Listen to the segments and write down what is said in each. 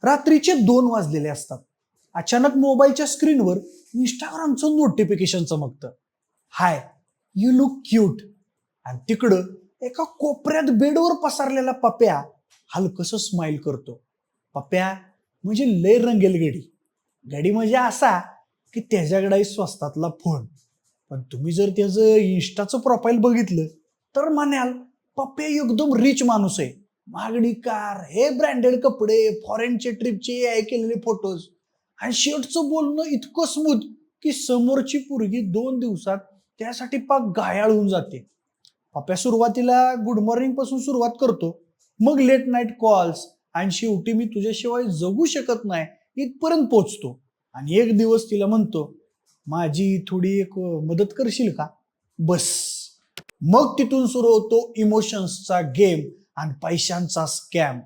रात्रीचे 2 वाजलेले असतात. अचानक मोबाईलच्या स्क्रीनवर इंस्टाग्रामचं नोटिफिकेशन चमकतं. Hi, you look cute. आणि तिकडं एका कोपऱ्यात बेडवर पसरलेला पप्या हलकस स्माइल करतो. पप्या म्हणजे लय रंगेल गडी. गडी म्हणजे असा की त्याच्याकडे स्वस्तातला फोन. पण तुम्ही जर त्याचं इंस्टाचं प्रोफाईल बघितलं तर म्हणाल पप्या एकदम रिच माणूस आहे. महागडी कार, हे ब्रँडेड कपडे, फॉरेनचे ट्रिपचे केलेले फोटोज आणि शेवटचं बोलणं इतकं स्मूथ की समोरची पोरगी 2 दिवसात त्यासाठी पाक घायाळ होऊन जाते. पप्या सुरुवातीला गुड मॉर्निंग पासून सुरुवात करतो, मग लेट नाईट कॉल्स आणि शेवटी मी तुझ्याशिवाय जगू शकत नाही इथपर्यंत पोहोचतो. आणि एक दिवस तिला म्हणतो, माझी थोडी एक मदत करशील का? बस. मग तिथून सुरू होतो इमोशन्सचा गेम आणि पैशांचा स्कॅम.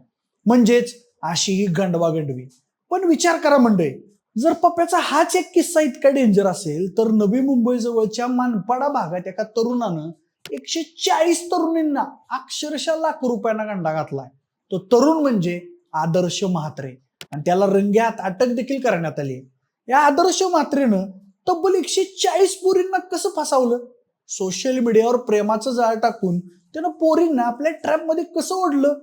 म्हणजेच अशी ही गंडवागंडवी. पण विचार करा मंडळी, जर पप्याचा हाच एक किस्सा इतका डेंजर असेल तर नवी मुंबई जवळच्या मानपाडा भागात एका तरुणानं 140 तरुणींना अक्षरशः लाखो रुपयांना गंडा घातलाय. तो तरुण म्हणजे आदर्श म्हात्रे आणि त्याला रंगेहात अटक देखील करण्यात आली. या आदर्श म्हात्रेनं तब्बल 140 पोरींना कसं फसवलं? सोशल मीडियावर प्रेमाचं जाळ टाकून त्यानं पोरींना आपल्या ट्रॅपमध्ये कसं ओढलं?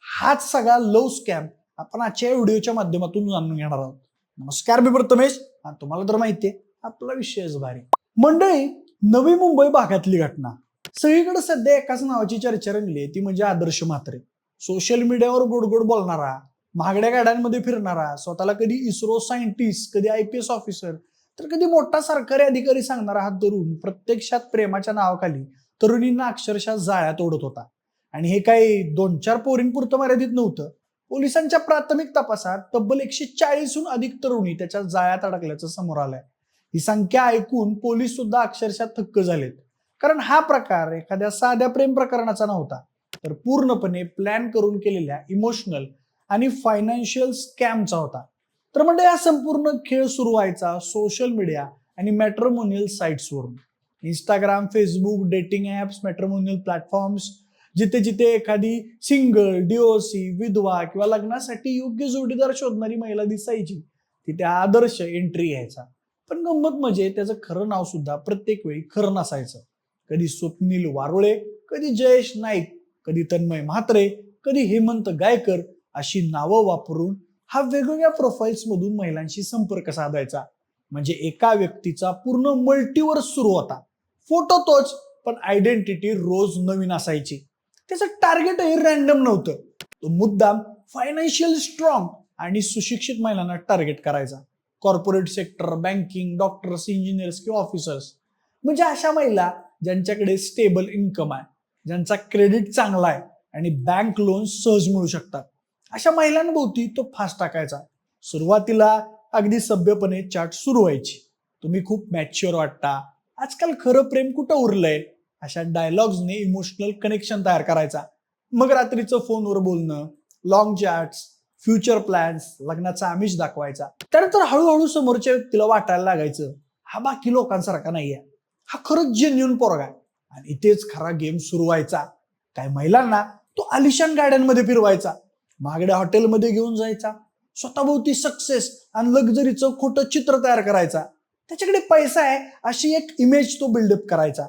हाच सगळा लव्ह स्कॅम आपण आजच्या व्हिडिओच्या माध्यमातून जाणून घेणार आहोत. नमस्कार, मी प्रथमेश आणि तुम्हाला तर माहितीये आपला विषयच भारी. मंडळी, नवी मुंबई भागातली घटना. सगळीकडे सध्या एकाच नावाची चर्चा रंगली, ती म्हणजे आदर्श म्हात्रे. सोशल मीडियावर गोड गोड बोलणारा, महागड्या गाड्यांमध्ये फिरणारा, स्वतःला कधी इस्रो सायंटिस्ट, कधी IPS ऑफिसर तर कधी मोठा सरकारी अधिकारी सांगणारा हा तरुण प्रत्यक्षात प्रेमाच्या नावाखाली तरुणींना अक्षरशः जाळ्यात ओढत होता. आणि हे काही 2-4 पोरींपुरतं मर्यादित नव्हतं. पोलिसांच्या प्राथमिक तपासात तब्बल 140हून अधिक तरुणी त्याच्या जाळ्यात अडकल्याचं समोर आलंय. ही संख्या ऐकून पोलीस सुद्धा अक्षरशः थक्क झालेत. कारण हा प्रकार एखाद्या साध्या प्रेम प्रकरणाचा नव्हता, तर पूर्णपणे प्लॅन करून केलेल्या इमोशनल आणि फायनान्शियल स्कॅमचा होता. तर म्हणजे हा संपूर्ण खेळ सुरू व्हायचा सोशल मीडिया आणि मॅट्रिमोनियल साइट्सवरून. Instagram, Facebook, dating apps, matrimonial platforms, जिथे जिथे एखादी सिंगल, डिओसी, विधवा किंवा लग्नासाठी योग्य जोडीदार शोधणारी महिला दिसायची तिथे आदर्श एंट्री यायचा. पण गंमत म्हणजे त्याचं खरं नाव सुद्धा प्रत्येक वेळी खरं नसायचं. कधी स्वप्नील वारुळे, कधी जयेश नाईक, कधी तन्मय म्हात्रे, कधी हेमंत गायकर अशी नावं वापरून हा वेगवेगळ्या प्रोफाईल्स मधून महिलांशी संपर्क साधायचा. म्हणजे एका व्यक्तीचा पूर्ण मल्टीवर्स सुरू होता. फोटो तोच, पण आयडेंटिटी रोज नवीन असायची. त्याचं टार्गेटही रॅन्डम नव्हतं. तो मुद्दाम फायनान्शियल स्ट्रॉंग आणि सुशिक्षित महिलांना टार्गेट करायचा. Corporate sector, banking, doctors, engineers किंवा ऑफिसर्स. म्हणजे अशा महिला ज्यांच्याकडे स्टेबल इन्कम आहे, ज्यांचा क्रेडिट चांगला आहे आणि बँक लोन सहज मिळू शकतात, अशा महिलांभोवती तो फास्ट टाकायचा. सुरुवातीला अगदी सभ्यपणे चॅट सुरू व्हायची. तुम्ही खूप मॅच्युअर वाटता, आजकाल खरं प्रेम कुठं उरलंय, अशा डायलॉग्सने इमोशनल कनेक्शन तयार करायचा. मग रात्रीचं फोनवर बोलणं, लॉंग चॅट्स, फ्युचर प्लॅन्स, लग्नाचा आमिष दाखवायचा. त्यानंतर हळूहळू समोरच्या व्यक्तीला वाटायला लागायचं हा बाकी लोकांसारखा नाहीये, हा खरंच जेन्युइन पोरगा आहे. आणि इथेच खरा गेम सुरू व्हायचा. काही महिलांना तो आलिशान गाड्यांमध्ये फिरवायचा, महागड्या हॉटेलमध्ये घेऊन जायचा, स्वतःभोवती सक्सेस आणि लक्झरीचं खोटं चित्र तयार करायचा. त्याच्याकडे पैसा आहे अशी एक इमेज तो बिल्डअप करायचा.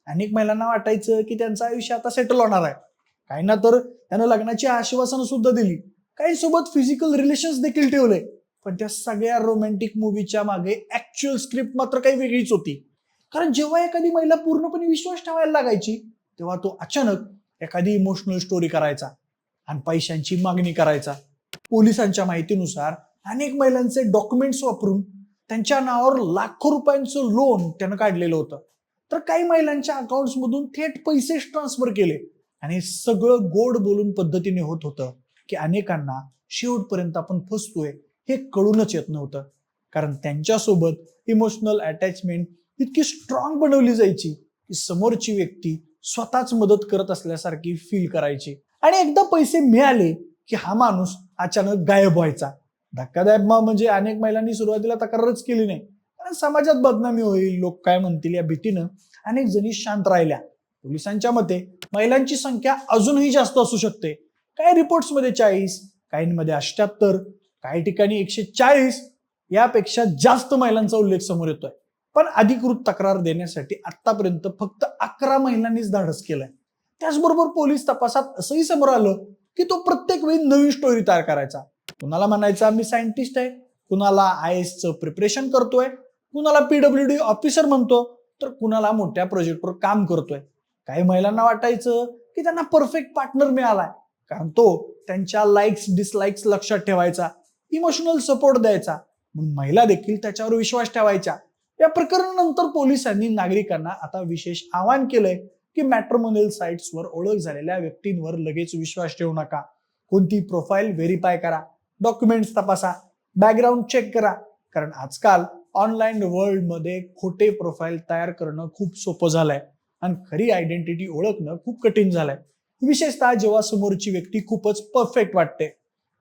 अनेक महिलांना वाटायचं की त्यांचं आयुष्य आता सेटल होणार आहे. काहींना तर त्यानं लग्नाची आश्वासनं सुद्धा दिली, काही सोबत फिजिकल रिलेशन्स देखील ठेवले. पण त्या सगळ्या रोमॅन्टिक मूवीच्या मागे ऍक्च्युअल स्क्रिप्ट मात्र काही वेगळीच होती. कारण जेव्हा एखादी महिला पूर्णपणे विश्वास ठेवायला लागायची तेव्हा तो अचानक एखादी इमोशनल स्टोरी करायचा आणि पैशांची मागणी करायचा. पोलिसांच्या माहितीनुसार अनेक महिलांचे डॉक्युमेंट्स वापरून त्यांच्या नावावर लाखो रुपयांचं लोन त्यानं काढलेलं होतं. तर काही महिलांच्या अकाउंट्स मधून थेट पैसे ट्रान्सफर केले. आणि सगळं गोड बोलून पद्धतीने होत होतं की अनेकांना शेवटपर्यंत आपण फसतोय हे कळूनच येत नव्हतं. कारण त्यांच्यासोबत इमोशनल अटॅचमेंट इतकी स्ट्रॉंग बनवली जायची की समोरची व्यक्ती स्वतःच मदत करत असल्यासारखी फील करायची. आणि एकदा पैसे मिळाले की हा माणूस अचानक गायब व्हायचा. धक्कादायक म्हणजे अनेक महिलांनी सुरुवातीला तक्रारच केली नाही, कारण समाजात बदनामी होईल, लोक काय म्हणतील या भीतीनं अनेक जणी शांत राहिल्या. पोलिसांच्या मते महिलांची संख्या अजूनही जास्त असू शकते. काही रिपोर्ट्समध्ये 40, काहींमध्ये 78, काही ठिकाणी 140 यापेक्षा जास्त महिलांचा उल्लेख समोर येतोय. पण अधिकृत तक्रार देण्यासाठी आतापर्यंत फक्त 11 महिलांनीच धाडस केलंय. त्याचबरोबर पोलीस तपासात असंही समोर आलं की तो प्रत्येक वेळी नवीन स्टोरी तयार करायचा. कुणाला म्हणायचा मी सायंटिस्ट आहे, कुणाला IASचं प्रिपरेशन करतोय, कुणाला PWD ऑफिसर म्हणतो, तर कुणाला मोठ्या प्रोजेक्टवर काम करतोय. काही महिलांना वाटायचं की त्यांना परफेक्ट पार्टनर मिळालाय, कारण तो त्यांच्या लाईक्स डिसलाईक्स लक्षात ठेवायचा, इमोशनल सपोर्ट द्यायचा, मग महिला देखील त्याच्यावर विश्वास ठेवायच्या. या प्रकरणानंतर पोलिसांनी नागरिकांना आता विशेष आवाहन केलंय की मॅट्रिमोनियल साइट्सवर ओळख झालेल्या व्यक्तींवर लगेच विश्वास ठेवू नका. कोणती प्रोफाईल व्हेरीफाय करा, डॉक्युमेंट्स तपासा, बॅकग्राऊंड चेक करा, कारण आजकाल ऑनलाईन वर्ल्ड मध्ये खोटे प्रोफाईल तयार करणं खूप सोपं झालंय आणि खरी आयडेंटिटी ओळखणं खूप कठीण झालंय. विशेषतः जेव्हा समोरची व्यक्ती खूपच परफेक्ट वाटते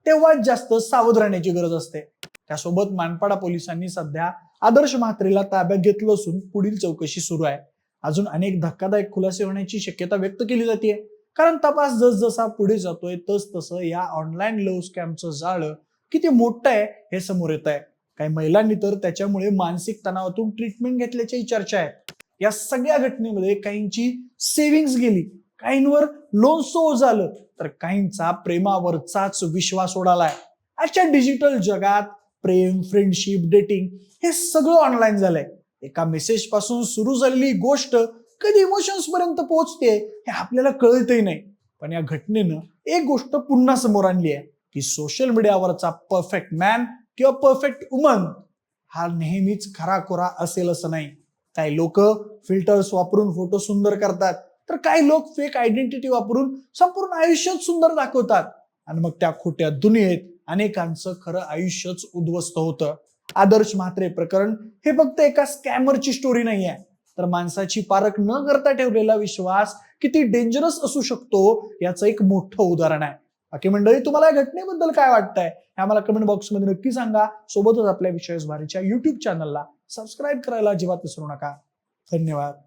तेव्हा जास्त सावध राहण्याची गरज असते. त्यासोबत मानपाडा पोलिसांनी सध्या आदर्श म्हात्रेला ताब्यात घेतलं असून पुढील चौकशी सुरू आहे. अजून अनेक धक्कादायक खुलासे होण्याची शक्यता व्यक्त केली जाते, कारण तपास जसजसा पुढे जातोय तसं या ऑनलाईन लव्ह स्कॅमचं जाळं किती मोठं आहे हे समोर येत आहे. काही महिलांनी तर त्याच्यामुळे मानसिक तणावातून ट्रीटमेंट घेतल्याची चर्चा आहे. या सगळ्या घटनेमध्ये काहींची सेव्हिंग्ज गेली, काहींवर लोन सो झालं, तर काहींचा प्रेमावरचाच विश्वास उडालाय. आजच्या डिजिटल जगात प्रेम, फ्रेंडशिप, डेटिंग हे सगळं ऑनलाईन झालंय. एका मेसेज पासून सुरू झालेली गोष्ट कधी इमोशन्स पर्यंत पोहोचते हे आपल्याला कळतही नाही. पण या घटनेनं एक गोष्ट पुन्हा समोर आणली आहे की सोशल मीडियावरचा परफेक्ट मॅन किंवा परफेक्ट वुमन हा नेहमीच खराखोरा असेल असं नाही. काही लोक फिल्टर्स वापरून फोटो सुंदर करतात, तर काही लोक फेक आयडेंटिटी वापरून संपूर्ण आयुष्यच सुंदर दाखवतात आणि मग त्या खोट्या दुनियेत अनेकांचं खरं आयुष्यच उद्ध्वस्त होतं. आदर्श म्हात्रे प्रकरण हे फक्त एका स्कॅमरची स्टोरी नाही आहे, तर माणसाची पारख न करता ठेवलेला विश्वास किती डेंजरस असू शकतो याचं एक मोठं उदाहरण आहे. बाकी मंडळी, तुम्हाला या घटनेबद्दल काय वाटतंय हे आम्हाला कमेंट बॉक्समध्ये नक्की सांगा. सोबतच आपल्या विषयच भारीच्या YouTube चॅनलला सबस्क्राईब करायला अजिबात विसरू नका. धन्यवाद.